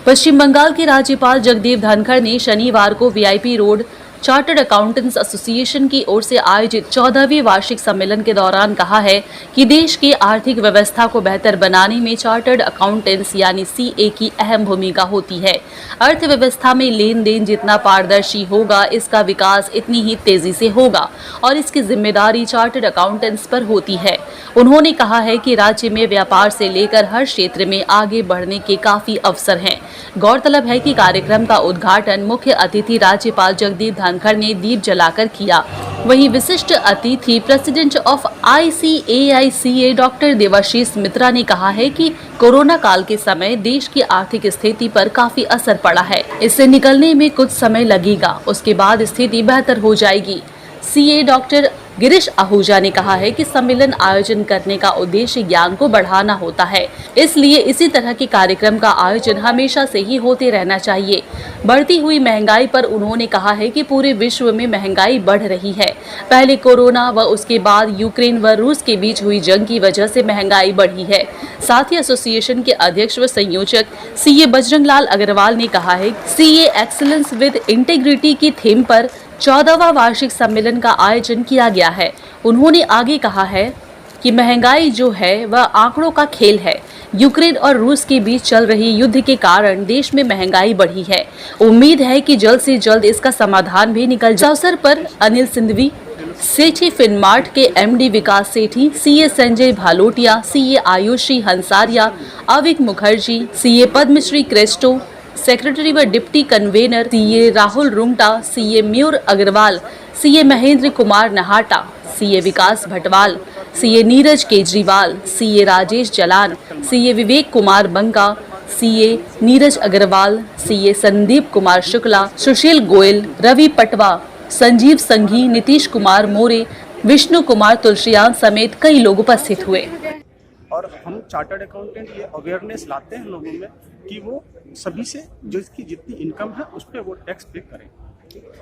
पश्चिम बंगाल के राज्यपाल जगदीप धनखड़ ने शनिवार को VIP road chartered accountants association की ओर से आयोजित 14वीं वार्षिक सम्मेलन के दौरान कहा है कि देश की आर्थिक व्यवस्था को बेहतर बनाने में चार्टर्ड अकाउंटेंट्स यानी सीए की अहम भूमिका होती है। अर्थव्यवस्था में लेन देन जितना पारदर्शी होगा, इसका विकास इतनी ही तेजी से होगा और इसकी जिम्मेदारी चार्टर्ड अकाउंटेंट्स पर होती है। उन्होंने कहा है कि राज्य में व्यापार से लेकर हर क्षेत्र में आगे बढ़ने के काफी अवसर हैं। गौरतलब है कि कार्यक्रम का उद्घाटन मुख्य अतिथि राज्यपाल जगदीप धनखड़ ने दीप जलाकर किया। वहीं विशिष्ट अतिथि president of ICAICA doctor Debashish Mitra ने कहा है कि कोरोना काल के समय देश की आर्थिक स्थिति पर काफी असर पड़ा है। इससे निकलने में कुछ समय लगेगा, उसके बाद स्थिति बेहतर हो जाएगी। सीए डॉक्टर गिरीश आहूजा ने कहा है कि सम्मेलन आयोजन करने का उद्देश्य ज्ञान को बढ़ाना होता है, इसलिए इसी तरह के कार्यक्रम का आयोजन हमेशा से ही होते रहना चाहिए। बढ़ती हुई महंगाई पर उन्होंने कहा है कि पूरे विश्व में महंगाई बढ़ रही है। पहले कोरोना व उसके बाद यूक्रेन व रूस के बीच हुई जंग की वजह से महंगाई बढ़ी है। साथ ही एसोसिएशन के अध्यक्ष व संयोजक सीए बजरंग लाल अग्रवाल ने कहा है सीए एक्सीलेंस विद इंटीग्रिटी की थीम पर 14वां वार्षिक सम्मेलन का आयोजन किया गया है। उन्होंने आगे कहा है कि महंगाई जो है वह आंकड़ों का खेल है। यूक्रेन और रूस के बीच चल रही युद्ध के कारण देश में महंगाई बढ़ी है। उम्मीद है कि जल्द से जल्द इसका समाधान भी निकल जाए। इस अवसर पर अनिल सिंधवी, सेठी फिनमार्ट के MD Vikas Sethi, CA Sanjay Bhalotia, CA Ayushi Hansaria, Avik Mukherjee, CA Padmashree Cresto, secretary व deputy convener CA Rahul Rungta, CA Mayur Agarwal, CA Mahendra Kumar Nahata, CA Vikas Bhatwal, CA Neeraj Kejriwal, CA Rajesh Jalan, CA Vivek Kumar Banga, CA Neeraj Agarwal, CA Sandeep Kumar Shukla, Sushil Goyal, Ravi Patwa, Sanjeev Sanghi, Nitish Kumar More, Vishnu Kumar Tulsiyan समेत कई लोग उपस्थित हुए। और हम चार्टर्ड अकाउंटेंट ये अवेयरनेस लाते हैं लोगों में कि वो सभी से जो इसकी जितनी इनकम है उस पर वो टैक्स पे करें।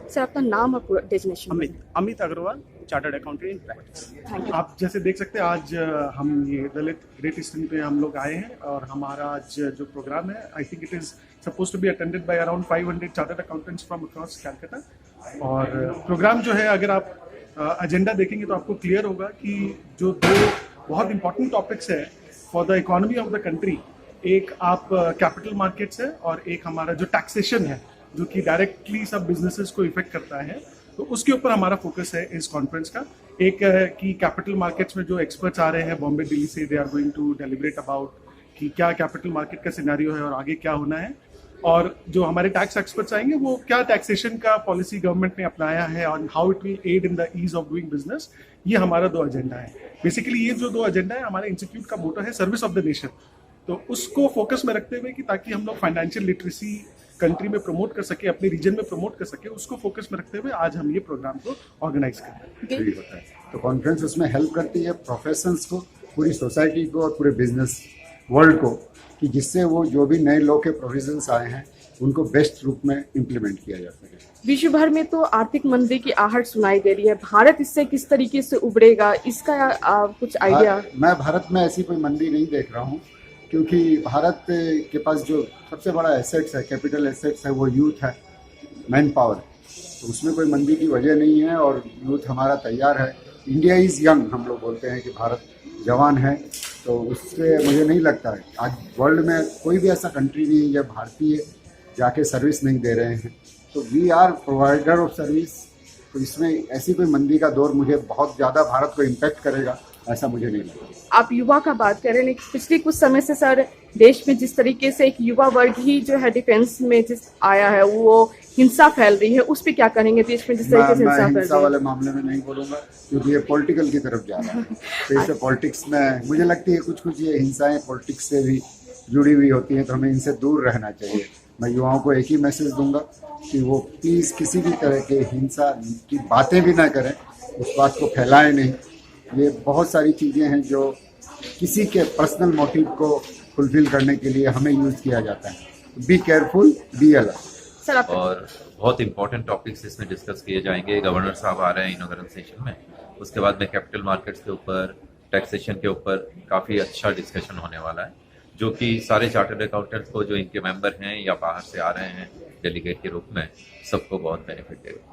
सर, आपका नाम और पूरा designation? Amit Agarwal, chartered accountant in practice. आप जैसे देख सकते हैं आज हम ये दलित ग्रेट ईस्टर्न पे हम लोग आए हैं और हमारा आज जो प्रोग्राम है I think it is suppose to be attended by around 500 chartered accountants from across Calcutta. और प्रोग्राम जो है अगर आप एजेंडा देखेंगे तो आपको क्लियर होगा कि जो दो बहुत इंपॉर्टेंट टॉपिक्स है for the economy of the country, एक आप कैपिटल मार्केट्स है और एक हमारा जो टैक्सेशन है जो कि डायरेक्टली सब बिजनेसेस को इफेक्ट करता है, तो उसके ऊपर हमारा फोकस है इस कॉन्फ्रेंस का। एक है कि कैपिटल मार्केट्स में जो एक्सपर्ट्स आ रहे हैं बॉम्बे दिल्ली से, they are going to deliberate about कि क्या कैपिटल मार्केट का सिनेरियो है और आगे क्या होना है। और जो हमारे टैक्स एक्सपर्ट्स आएंगे वो क्या टैक्सेशन का पॉलिसी गवर्नमेंट ने अपनाया है और how it will aid in the ease of doing business. ये हमारा दो एजेंडा है। बेसिकली ये जो दो एजेंडा है, हमारे इंस्टीट्यूट का मोटो है सर्विस ऑफ द नेशन, तो उसको फोकस में रखते हुए कि ताकि हम लोग फाइनेंशियल लिटरेसी कंट्री में प्रमोट कर सके, अपने रीजन में प्रमोट कर सके, उसको फोकस में रखते हुए आज हम ये प्रोग्राम को ऑर्गेनाइज कर रहे हैं। तो कॉन्फ्रेंस उसमें हेल्प करती है प्रोफेशंस को, पूरी सोसाइटी को और पूरे बिजनेस वर्ल्ड को, कि जिससे वो जो भी नए लॉ के प्रोविजंस आए हैं उनको बेस्ट रूप में इम्प्लीमेंट किया जा सके। विश्व भर में तो आर्थिक मंदी की आहट सुनाई दे रही है, भारत इससे किस तरीके से उबरेगा, इसका कुछ आइडिया? मैं भारत में ऐसी कोई मंदी नहीं देख रहा हूँ, क्योंकि भारत के पास जो सबसे बड़ा एसेट्स है, कैपिटल एसेट्स है, वो यूथ है, मैन पावर, तो उसमें कोई मंदी की वजह नहीं है और यूथ हमारा तैयार है। इंडिया इज़ यंग, हम लोग बोलते हैं कि भारत जवान है, तो उससे मुझे नहीं लगता है आज वर्ल्ड में कोई भी ऐसा कंट्री नहीं है जब भारतीय जाके सर्विस नहीं दे रहे हैं। तो we are provider of service, तो इसमें ऐसी कोई मंदी का दौर मुझे बहुत ज़्यादा भारत को इम्पैक्ट करेगा ऐसा मुझे नहीं लगता। आप युवा का बात कर रहे हैं, पिछले कुछ समय से सर देश में जिस तरीके से एक युवा वर्ग ही जो है डिफेंस में जिस आया है वो हिंसा फैल रही है, उस पर क्या करेंगे देश में जिस तरीके से हिंसा फैल रही है? वाले मामले में नहीं बोलूँगा क्योंकि ये पॉलिटिकल की तरफ जा रहा है। तो इससे पॉलिटिक्स में मुझे लगती है कुछ ये हिंसाएं पॉलिटिक्स से भी जुड़ी हुई होती हैं, तो हमें इनसे दूर रहना चाहिए। मैं युवाओं को एक ही मैसेज दूंगा कि वो प्लीज़ किसी भी तरह के हिंसा की बातें भी ना करें, उस बात को फैलाएं नहीं। ये बहुत सारी चीज़ें हैं जो किसी के पर्सनल मोटिव को फुलफिल करने के लिए हमें यूज़ किया जाता है। Be careful, be alert. और बहुत इंपॉर्टेंट टॉपिक्स इसमें डिस्कस किए जाएंगे। गवर्नर साहब आ रहे हैं इनॉग्रेशन सेशन में, उसके बाद में कैपिटल मार्केट्स के ऊपर, टैक्सेशन के ऊपर काफ़ी अच्छा डिस्कशन होने वाला है। जो कि सारे चार्टर्ड अकाउंटेंट्स को जो इनके मेंबर हैं या बाहर से आ रहे हैं डेलीगेट के रूप में, सबको बहुत बेनिफिट देगा।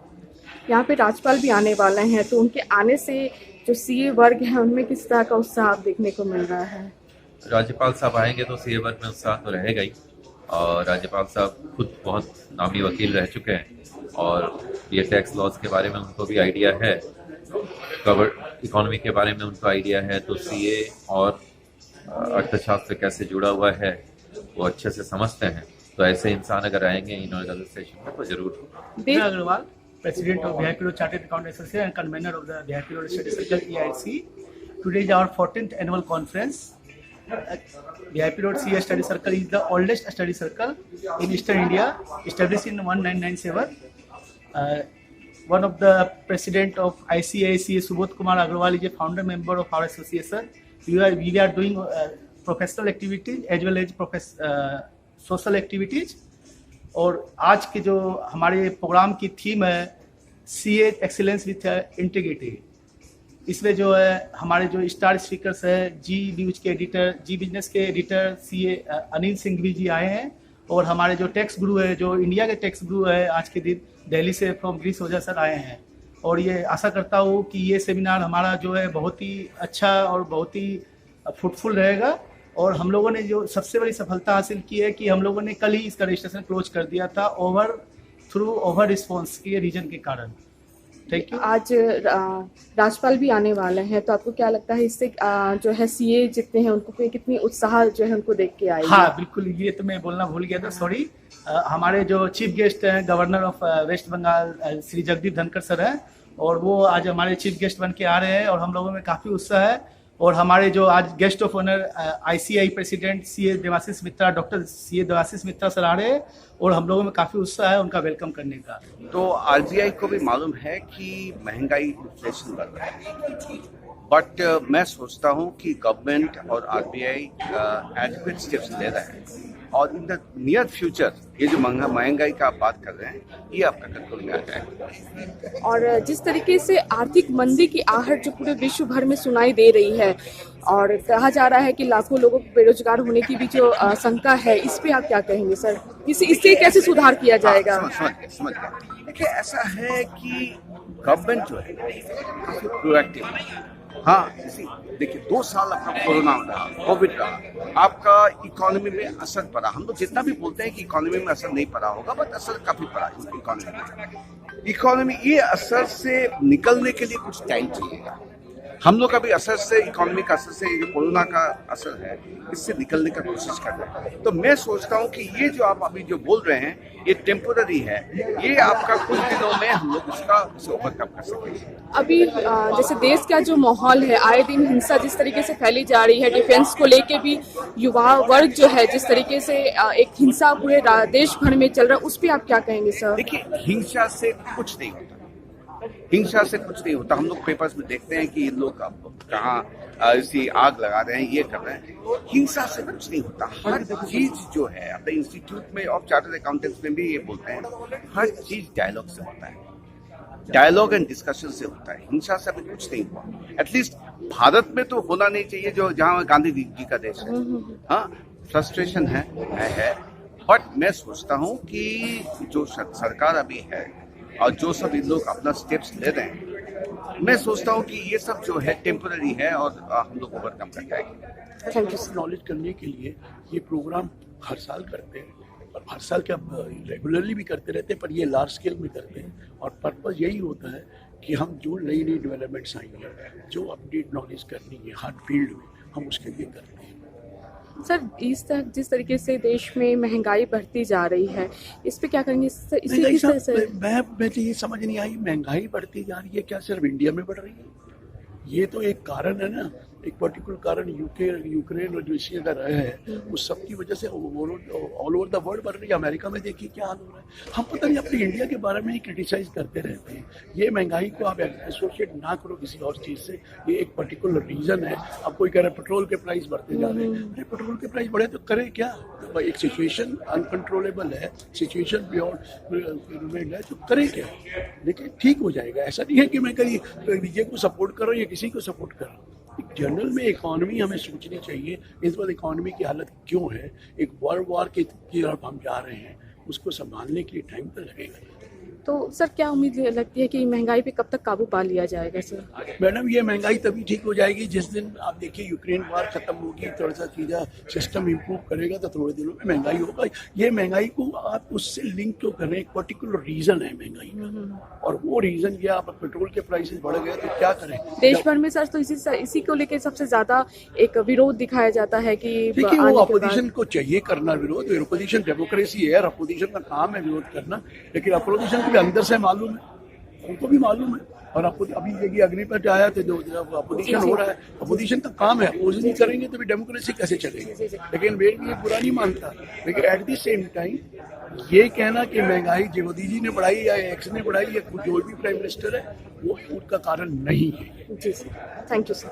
यहाँ पे राज्यपाल भी आने वाले हैं, तो उनके आने से जो सीए वर्ग है उनमें किस तरह का उत्साह देखने को मिल रहा है? राज्यपाल साहब आएंगे तो सीए वर्ग में उत्साह तो रहेगा ही, और राज्यपाल साहब खुद बहुत नामी वकील रह चुके हैं और ये टैक्स लॉज के बारे में उनको भी आइडिया है, कवर इकोनॉमी के बारे में उनको आइडिया है, तो सीए और अर्थशास्त्र कैसे जुड़ा हुआ है वो अच्छे से समझते हैं। तो ऐसे इंसान अगर आएंगे इनॉग्रेशन सेशन में तो जरूर। देश Agarwal, President of VIP Road Chartered Accountant Association and convener of the VIP Road Study Circle EIC. Today is our 14th annual conference. VIP Road CA Study Circle is the oldest study circle in Eastern India, established in 1997. One of the president of ICAICA, Subodh Kumar Agrawal, is a founder member of our association. We are doing professional activities as well as social activities. और आज के जो हमारे programme की theme है CA excellence with integrity, इसमें जो है हमारे जो स्टार स्पीकर्स है जी न्यूज के एडिटर, जी बिजनेस के एडिटर सीए अनिल सिंघवी जी आए हैं, और हमारे जो टैक्स गुरु है, जो इंडिया के टैक्स गुरु है आज के दिन दिल्ली से फ्रॉम ग्रीस वजह सर आए हैं। और ये आशा करता हूँ कि ये सेमिनार हमारा जो है बहुत ही अच्छा और बहुत ही फ्रूटफुल रहेगा। और हम लोगों ने जो सबसे बड़ी सफलता हासिल की है कि हम लोगों ने कल ही इसका रजिस्ट्रेशन क्लोज कर दिया था ओवर रिस्पॉन्स के रीजन के कारण। Thank you. आज राज्यपाल भी आने वाले हैं, तो आपको क्या लगता है इससे जो है सीए जितने हैं उनको कितनी उत्साह जो है उनको देख के आएगी? हाँ बिल्कुल, ये तो मैं बोलना भूल गया था, सॉरी। हमारे जो चीफ गेस्ट हैं governor of West Bengal Shri Jagdeep Dhankhar sir हैं, और वो आज हमारे चीफ गेस्ट बन के आ रहे हैं और हम लोगों में काफ़ी उत्साह है। और हमारे जो आज guest of honour ICI president CA Debashish Mitra, doctor CA Debashish Mitra sir आ रहे हैं, और हम लोगों में काफ़ी उत्साह है उनका वेलकम करने का। तो आरबीआई को भी मालूम है कि महंगाई इन्फ्लेशन बढ़ रहा है, बट मैं सोचता हूं कि गवर्नमेंट और आरबीआई एडिक्वेट स्टेप्स ले रहे हैं, और इन द नियर फ्यूचर ये जो महंगाई का आप बात कर रहे हैं ये आपका कंट्रोल में आ जाएगा। और जिस तरीके से आर्थिक मंदी की आहट जो पूरे विश्व भर में सुनाई दे रही है, और कहा जा रहा है कि लाखों लोगों को बेरोजगार होने की भी जो शंका है, इस पे आप क्या कहेंगे सर? इससे कैसे सुधार किया जाएगा? समझ गया। देखिए, ऐसा है कि गवर्नमेंट जो है काफी प्रोएक्टिव है। हाँ, देखिए 2 साल आपका कोरोना रहा, कोविड रहा, आपका इकोनॉमी में असर पड़ा। हम लोग जितना भी बोलते हैं कि इकोनॉमी में असर नहीं पड़ा होगा, बट असर काफी पड़ा इकोनॉमी। ये असर से निकलने के लिए कुछ टाइम चाहिएगा। हम लोग अभी असर से, इकोनॉमी का असर से, ये जो कोरोना का असर है, इससे निकलने का कोशिश कर रहे हैं। तो मैं सोचता हूँ कि ये जो आप अभी जो बोल रहे हैं ये टेम्पोररी है, ये आपका कुछ दिनों में हम लोग इसे ओवरकम कर सकेंगे। अभी जैसे देश का जो माहौल है, आए दिन हिंसा जिस तरीके से फैली जा रही है, डिफेंस को लेके भी युवा वर्ग जो है जिस तरीके से एक हिंसा पूरे देश भर में चल रहा है, उस पर आप क्या कहेंगे सर? देखिए, हिंसा से कुछ नहीं होता, हिंसा से कुछ नहीं होता। हम लोग पेपर्स में देखते हैं कि ये लोग कहाँ ऐसी आग लगा रहे हैं, ये कर रहे हैं। हिंसा से कुछ नहीं होता। हर चीज जो है अपने इंस्टीट्यूट में ऑफ चार्टर्ड अकाउंटेंट्स में भी ये बोलते हैं, हर चीज डायलॉग से होता है, डायलॉग एंड डिस्कशन से होता है। हिंसा से अभी कुछ नहीं हुआ। एटलीस्ट भारत में तो होना नहीं चाहिए, जो जहाँ गांधी जी का देश है। हाँ, फ्रस्ट्रेशन है, बट मैं सोचता हूँ कि जो सरकार अभी है और जो सब इन लोग अपना स्टेप्स ले रहे हैं, मैं सोचता हूँ कि ये सब जो है टेम्पररी है और हम लोग ओवरकम कर जाएंगे। Thank you. नॉलेज करने के लिए ये प्रोग्राम हर साल करते हैं, और हर साल क्या रेगुलरली भी करते रहते हैं, पर ये लार्ज स्केल में करते हैं। और पर्पज़ यही होता है कि हम जो नई डेवलपमेंट्स आई हैं, जो अपडेट नॉलेज करनी है हर फील्ड में, हम उसके लिए करते हैं। सर, जिस तरीके से देश में महंगाई बढ़ती जा रही है, इस पे क्या करेंगे? इसे किस तरह से? मैं तो ये समझ नहीं आई, महंगाई बढ़ती जा रही है क्या सिर्फ इंडिया में बढ़ रही है? ये तो एक कारण है ना, एक पर्टिकुलर कारण यूक्रेन और रशिया का रहा है, उस सब की वजह से ऑल ओवर द वर्ल्ड बढ़ रही है। अमेरिका में देखिए क्या हाल हो रहा है। हम पता नहीं अपने इंडिया के बारे में ही क्रिटिसाइज करते रहते हैं। ये महंगाई को आप एसोसिएट ना करो किसी और चीज़ से, ये एक पर्टिकुलर रीजन है। अब कोई कह रहा है पेट्रोल के प्राइस बढ़ते जा रहे हैं, अरे पेट्रोल के प्राइस बढ़े तो करे क्या? एक सिचुएशन अनकंट्रोलेबल है, सिचुएशन बियॉन्ड है, तो करे क्या? लेकिन ठीक हो जाएगा। ऐसा नहीं है कि मैं कहीं विजय को सपोर्ट कर रहा हूँ या किसी को सपोर्ट कर रहा हूँ। जनरल में इकोनॉमी हमें सोचनी चाहिए, इस बार इकोनॉमी की हालत क्यों है, एक वर्ल्ड वॉर की तरफ हम जा रहे हैं, उसको संभालने के लिए टाइम तो लगेगा। तो सर क्या उम्मीद लगती है कि महंगाई पे कब तक काबू पा लिया जाएगा सर? मैडम ये महंगाई तभी ठीक हो जाएगी जिस दिन आप देखिए यूक्रेन वार खत्म होगी, थोड़ा सा चीज़ा सिस्टम इम्प्रूव करेगा तो थोड़े दिनों में महंगाई होगा। ये महंगाई को आप उससे लिंक तो करें, एक पर्टिकुलर रीजन है महंगाई का, और वो रीजन क्या, आप पेट्रोल के प्राइसेस बढ़ गए तो क्या करें देश भर में सर, तो इसी को लेकर सबसे ज्यादा एक विरोध दिखाया जाता है कि देखिए वो आने के अपोजिशन बाद- को चाहिए करना विरोध, अपोजिशन डेमोक्रेसी है, अपोजिशन का काम है विरोध करना, लेकिन अपोजिशन को भी अंदर से मालूम है, उनको भी मालूम है। और अभी देखिए अग्निपथ आया तो जो अपोजिशन हो रहा है, अपोजिशन का काम है, अपोजिशन नहीं करेंगे तो भी डेमोक्रेसी कैसे चलेगी। लेकिन वे ये बुरा नहीं मानता, लेकिन एट द सेम टाइम ये कहना कि महंगाई मोदी जी ने बढ़ाई या एक्स ने बढ़ाई या जो भी प्राइम मिनिस्टर है वो उनका कारण नहीं है। जी सर, थैंक यू सर।